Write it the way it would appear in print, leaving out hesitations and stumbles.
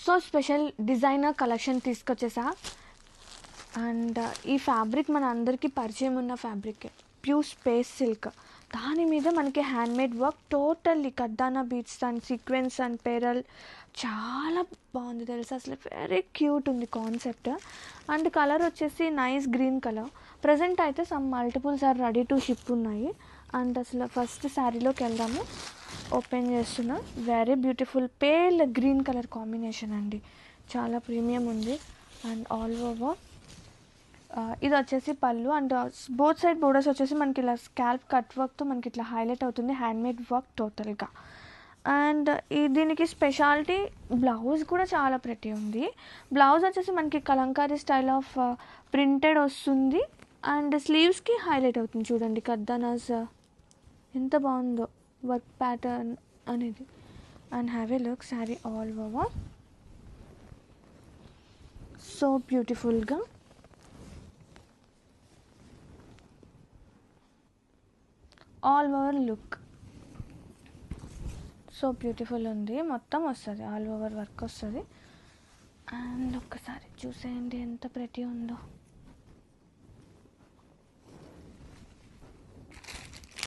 So special designer collection తీసుకొచ్చేసా. And ఈ fabric మన అందరికీ పరిచయం ఉన్న ఫ్యాబ్రికే, ప్యూర్ స్పేస్ సిల్క్. దాని మీద మనకి హ్యాండ్మేడ్ వర్క్, టోటల్లీ కర్దానా beads and sequins and pearl, చాలా బాగుంది తెలుసా. అసలు వెరీ క్యూట్ ఉంది కాన్సెప్ట్. అండ్ కలర్ వచ్చేసి నైస్ గ్రీన్ కలర్. ప్రజెంట్ అయితే some multiples are ready to ship ఉన్నాయి. అండ్ అసలు ఫస్ట్ శారీలోకి వెళ్దాము. ఓపెన్ చేస్తున్నా. Very beautiful pale green colour combination అండి, చాలా ప్రీమియం ఉంది. అండ్ ఆల్ ఓవర్ ఇది వచ్చేసి పళ్ళు. అండ్ బోత్ సైడ్ బోర్డర్స్ వచ్చేసి మనకి ఇలా స్కాల్ప్ కట్ వర్క్తో మనకి ఇట్లా హైలైట్ అవుతుంది, హ్యాండ్మేడ్ వర్క్ టోటల్గా. అండ్ దీనికి స్పెషాలిటీ బ్లౌజ్ కూడా చాలా ప్రెటీ ఉంది. బ్లౌజ్ వచ్చేసి మనకి కలంకారీ స్టైల్ ఆఫ్ ప్రింటెడ్ వస్తుంది. అండ్ స్లీవ్స్కి హైలైట్ అవుతుంది చూడండి, కర్దానాస్ ఎంత బాగుందో వర్క్ ప్యాటర్న్ అనేది. And have a look sari all over, so బ్యూటిఫుల్గా. All over look so beautiful ఉంది, మొత్తం వస్తుంది ఆల్ ఓవర్ వర్క్ వస్తుంది. అండ్ ఒక్కసారి చూసేయండి ఎంత ప్రెటీ ఉందో.